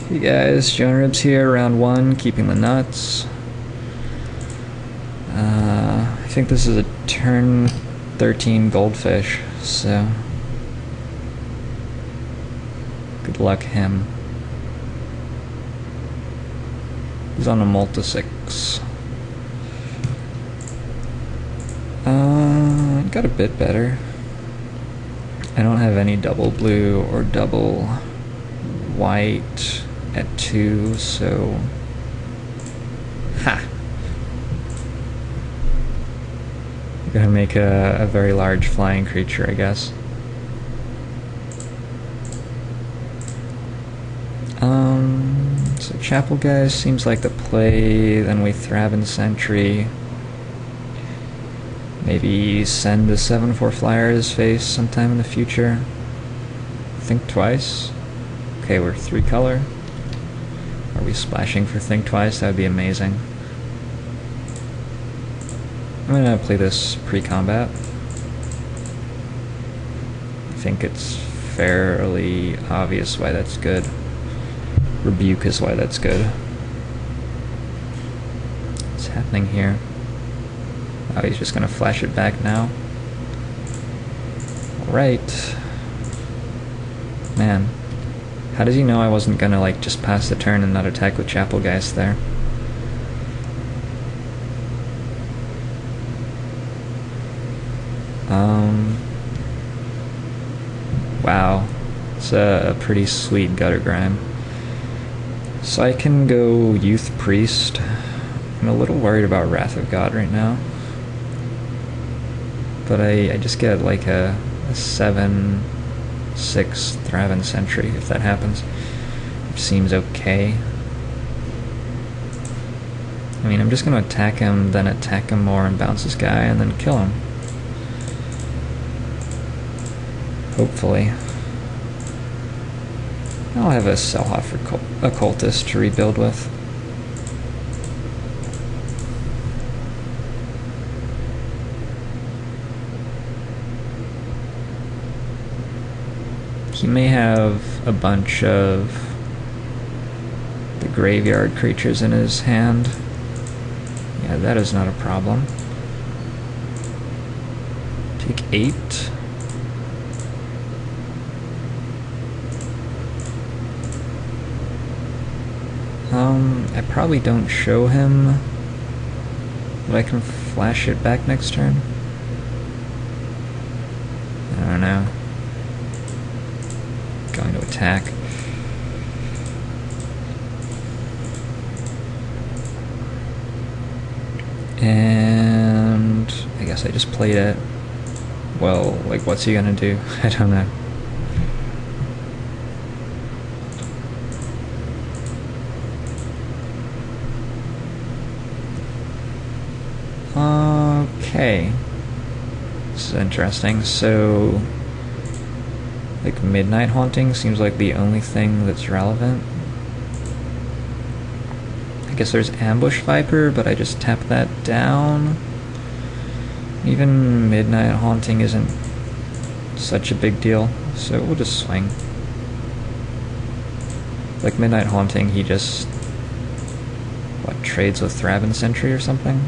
Hey guys, John Ribs here, round 1, keeping the nuts. I think this is a turn 13 goldfish, so good luck him. He's on a Multi 6. Got a bit better. I don't have any double blue or double white at 2, so gonna make a very large flying creature, I guess. So Chapel Guys seems like the play. Then we Thraben Sentry. Maybe send a 7/4 flyer to his face sometime in the future. Think twice. Okay, we're 3 color. Are we splashing for Think Twice? That would be amazing. I'm gonna play this pre-combat. I think it's fairly obvious why that's good. Rebuke is why that's good. What's happening here? Oh, he's just gonna flash it back now. Alright. Man. How does he know I wasn't gonna, like, just pass the turn and not attack with Chapel Guys there? Wow. It's a pretty sweet Gutter Grime. So I can go Youth Priest. I'm a little worried about Wrath of God right now. But I just get like a 7/6 Thraben Sentry if that happens. Which seems okay. I mean, I'm just gonna attack him, then attack him more and bounce this guy, and then kill him. Hopefully. I'll have a Selhoff Occultist to rebuild with. He may have a bunch of the graveyard creatures in his hand. Yeah, that is not a problem. Take 8. I probably don't show him, but I can flash it back next turn. I don't know. Going to attack. And I guess I just played it. Well, like, what's he gonna do? I don't know. Okay. This is interesting. So, like, Midnight Haunting seems like the only thing that's relevant. I guess there's Ambush Viper, but I just tap that down. Even Midnight Haunting isn't such a big deal, so we'll just swing. Like, Midnight Haunting, he just, what, trades with Thraben Sentry or something?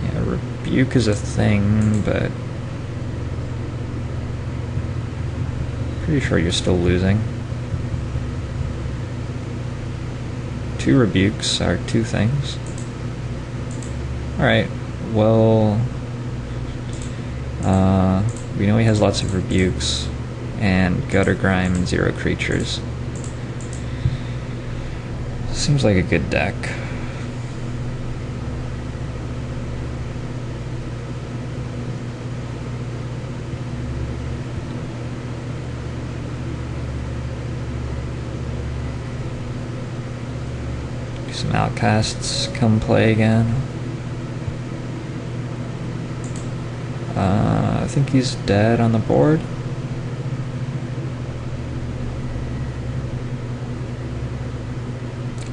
Yeah, Rebuke is a thing, but pretty sure you're still losing. 2 rebukes are 2 things. Alright, well, we know he has lots of rebukes, and Gutter Grime and 0 creatures. Seems like a good deck. Some outcasts come play again. I think he's dead on the board.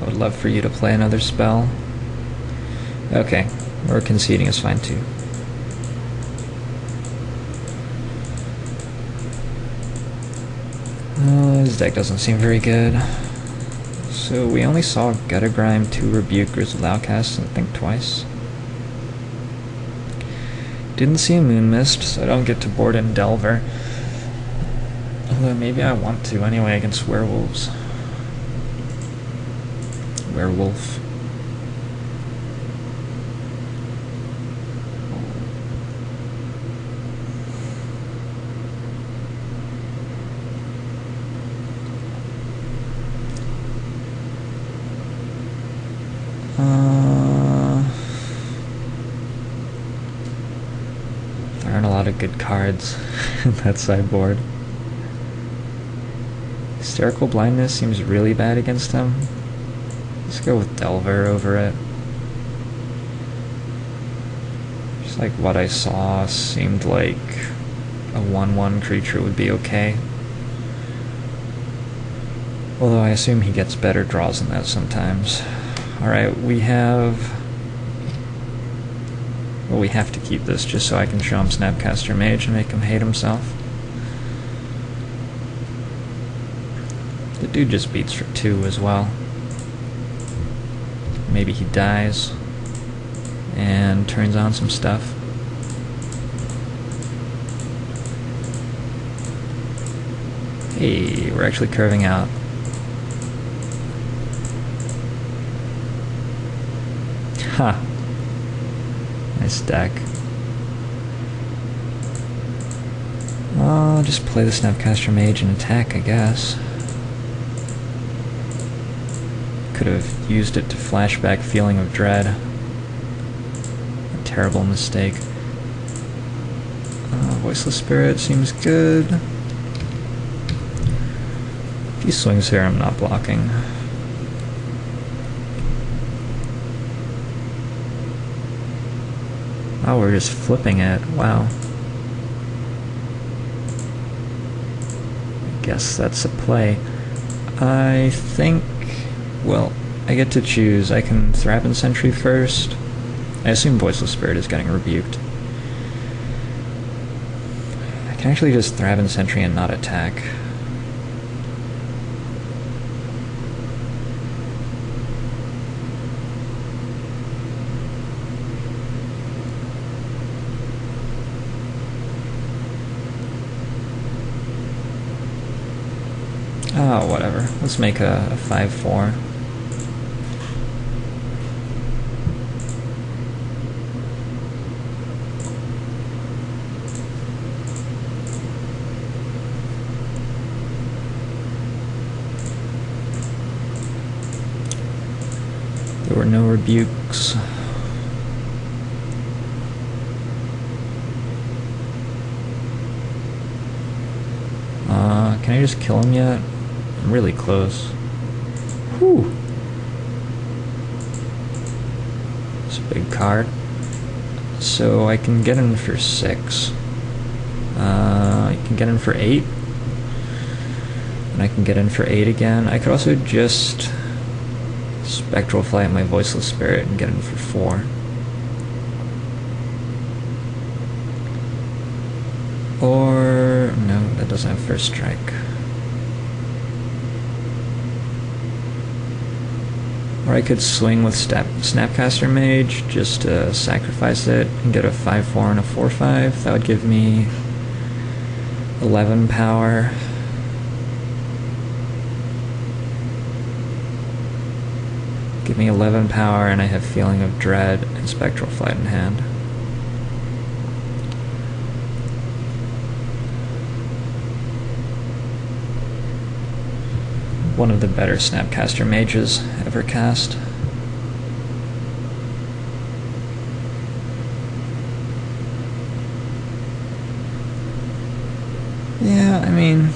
I would love for you to play another spell. Okay, or conceding is fine too. His deck doesn't seem very good. So we only saw Gutter Grime, 2 Rebuke, Grizzled Outcast, and Think Twice. Didn't see a Moon Mist, so I don't get to board in Delver. Although maybe I want to anyway against Werewolves. Werewolf. There aren't a lot of good cards in that sideboard. Hysterical Blindness seems really bad against him. Let's go with Delver over it. Just like what I saw seemed like a 1/1 creature would be okay. Although I assume he gets better draws than that sometimes. Alright, we have... Well, we have to keep this just so I can show him Snapcaster Mage and make him hate himself. The dude just beats for 2 as well. Maybe he dies and turns on some stuff. Hey, we're actually curving out. Ha! Nice deck. I'll just play the Snapcaster Mage and attack, I guess. Could have used it to flashback Feeling of Dread. A terrible mistake. Voiceless Spirit seems good. If he swings here, I'm not blocking. Oh, we're just flipping it. Wow. I guess that's a play. I think... Well, I get to choose. I can Thrapin Sentry first. I assume Voiceless Spirit is getting rebuked. I can actually just Thrapin Sentry and not attack. Oh, whatever. Let's make a 5/4. There were no rebukes. Can I just kill him yet? I'm really close. Whew. It's a big card. So I can get in for 6. I can get in for 8. And I can get in for 8 again. I could also just Spectral Flight my Voiceless Spirit and get in for 4. Or... no, that doesn't have first strike. Or I could swing with Snapcaster Mage, just to sacrifice it and get a 5/4 and a 4/5. That would give me 11 power. Give me 11 power and I have Feeling of Dread and Spectral Flight in hand. One of the better Snapcaster Mages ever cast. Yeah, I mean,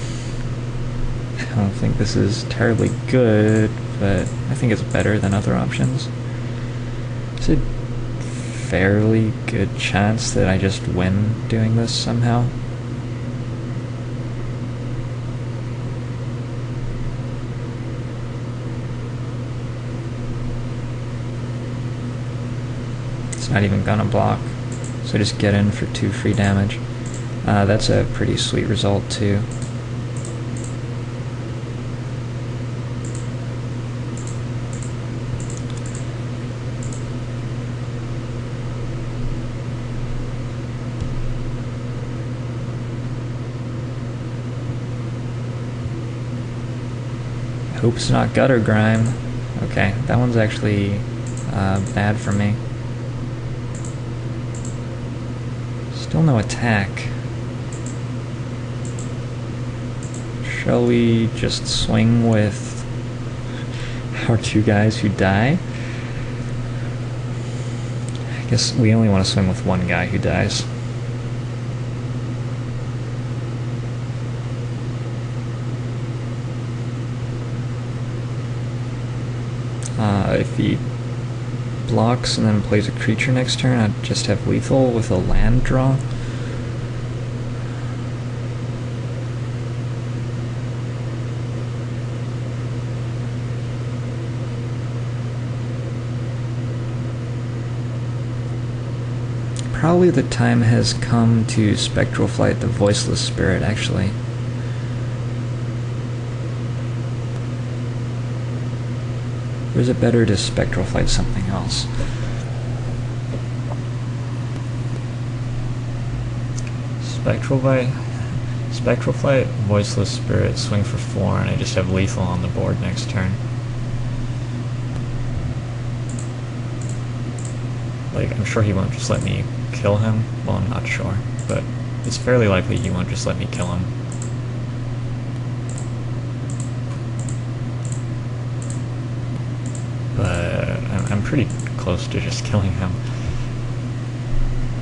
I don't think this is terribly good, but I think it's better than other options. It's a fairly good chance that I just win doing this somehow. Not even gonna block, so just get in for 2 free damage. That's a pretty sweet result too. Hope's not gutter grime. Okay, that one's actually bad for me. Still no attack. Shall we just swing with our two guys who die? I guess we only want to swing with one guy who dies. If he blocks and then plays a creature next turn, I'd just have lethal with a land draw. Probably the time has come to Spectral Flight the Voiceless Spirit, actually. Or is it better to Spectral Flight something else? Spectral Flight, Voiceless Spirit, swing for 4, and I just have lethal on the board next turn. Like, I'm sure he won't just let me kill him. Well, I'm not sure, but it's fairly likely he won't just let me kill him. But I'm pretty close to just killing him,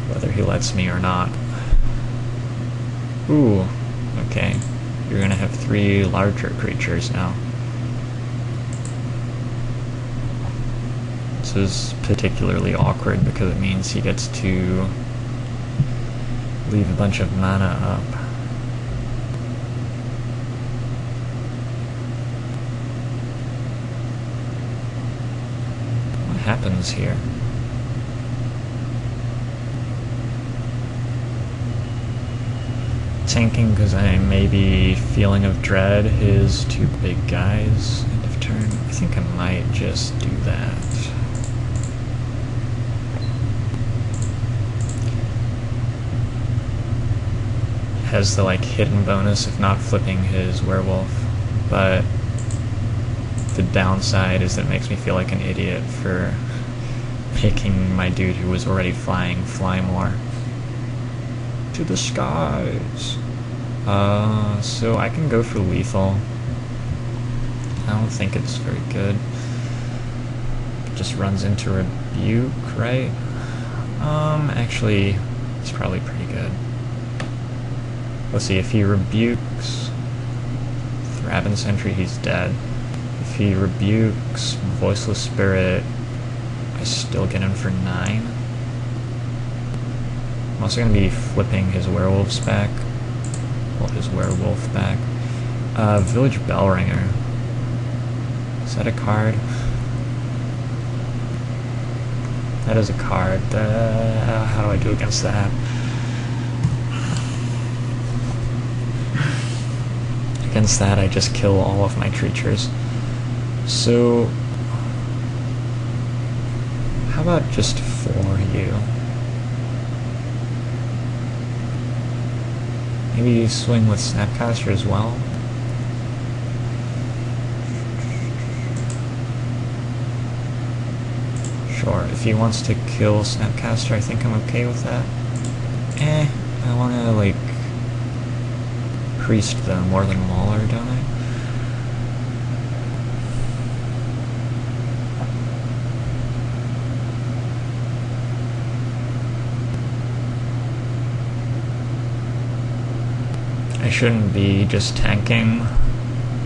whether he lets me or not. Ooh, okay. You're gonna have 3 larger creatures now. This is particularly awkward because it means he gets to leave a bunch of mana up. What happens here? Tanking because I may be feeling of dread his 2 big guys end of turn. I think I might just do that. Has the like hidden bonus of not flipping his werewolf, but the downside is that it makes me feel like an idiot for making my dude who was already flying fly more. To the skies. So I can go for lethal. I don't think it's very good. Just runs into rebuke, right? Actually, it's probably pretty good. Let's see, if he rebukes Thraben Sentry, he's dead. If he rebukes Voiceless Spirit, I still get him for 9. I'm also going to be flipping his werewolves back. Well, his werewolf back. Village Bellringer. Is that a card? That is a card. How do I do against that? Against that, I just kill all of my creatures. So, how about just for you? Maybe swing with Snapcaster as well? Sure, if he wants to kill Snapcaster, I think I'm okay with that. I wanna, like, priest the Northern Mauler, don't I? I shouldn't be just tanking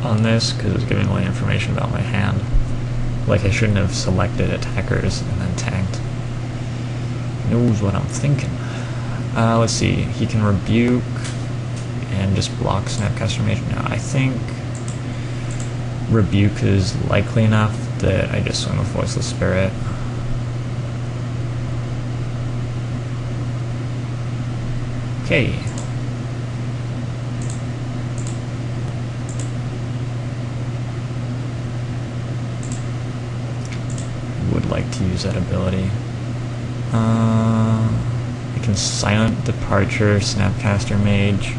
on this because it's giving away information about my hand. Like, I shouldn't have selected attackers and then tanked. Knows what I'm thinking. Let's see, he can rebuke and just block Snapcaster Mage. Now, I think rebuke is likely enough that I just swing with Voiceless Spirit. Okay. Would like to use that ability. I can Silent Departure Snapcaster Mage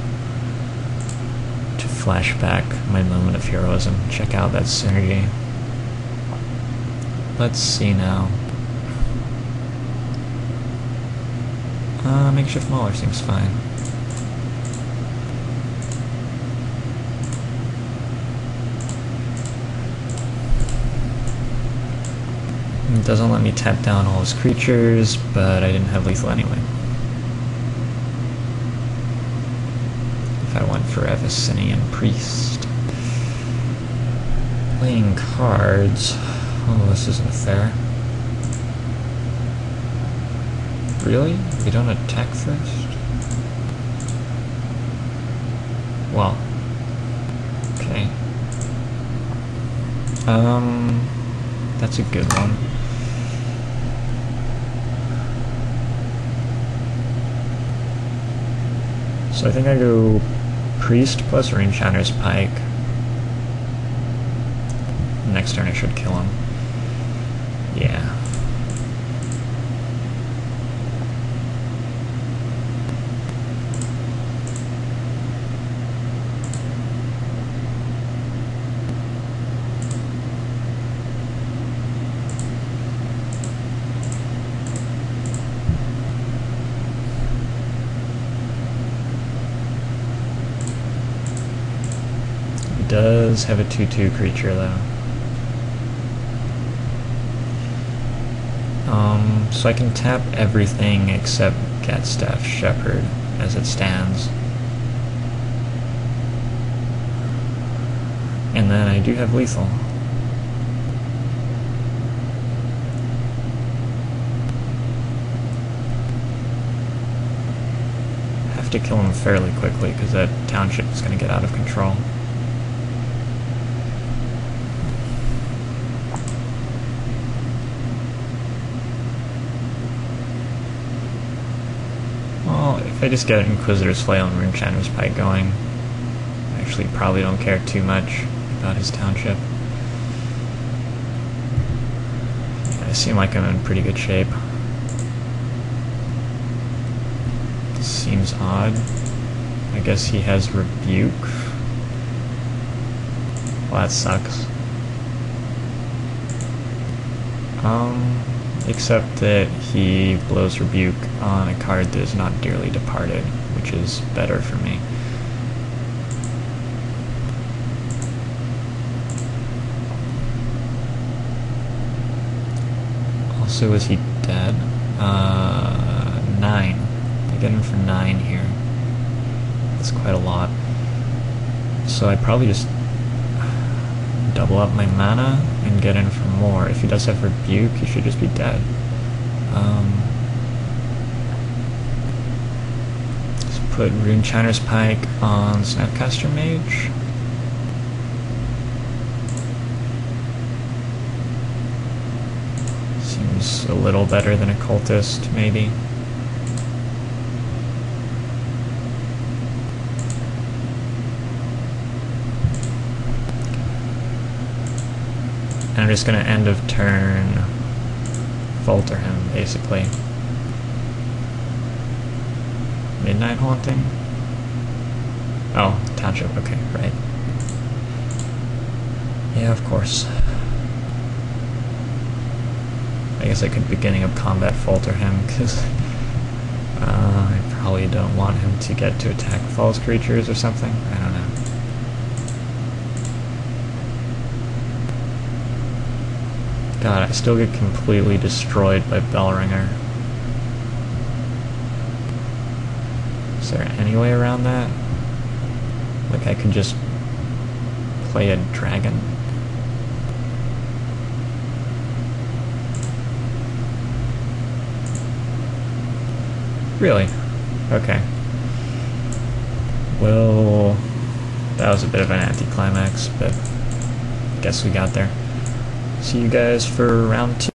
to flashback my moment of heroism. Check out that synergy. Let's see now. Makeshift Mauler seems fine. It doesn't let me tap down all his creatures, but I didn't have lethal anyway. If I went for Abyssinian Priest. Playing cards. Oh, this isn't fair. Really? We don't attack first? Well. Okay. That's a good one. So I think I go Priest plus Runeshiner's Pike. Next turn I should kill him. Yeah. Does have a 2/2 creature though. So I can tap everything except Gatstaff Shepherd as it stands. And then I do have lethal. Have to kill him fairly quickly because that township is going to get out of control. If I just get Inquisitor's Flail and Runeshiner's Pike going, I actually probably don't care too much about his township. Yeah, I seem like I'm in pretty good shape. Seems odd. I guess he has Rebuke. Well, that sucks. Except that he blows Rebuke on a card that is not Dearly Departed, which is better for me. Also, is he dead? 9. I get him for 9 here. That's quite a lot. So I probably just double up my mana and get in for more. If he does have Rebuke, he should just be dead. Let's put Runeshiner's Pike on Snapcaster Mage. Seems a little better than Occultist, maybe. And I'm just going to end of turn falter him, basically. Midnight Haunting? Oh, Township, okay, right. Yeah, of course. I guess I could beginning of combat falter him, because I probably don't want him to get to attack false creatures or something. I don't know. God, I still get completely destroyed by Bellringer. Is there any way around that? Like I could just play a dragon? Really? Okay. Well, that was a bit of an anticlimax, but I guess we got there. See you guys for round 2.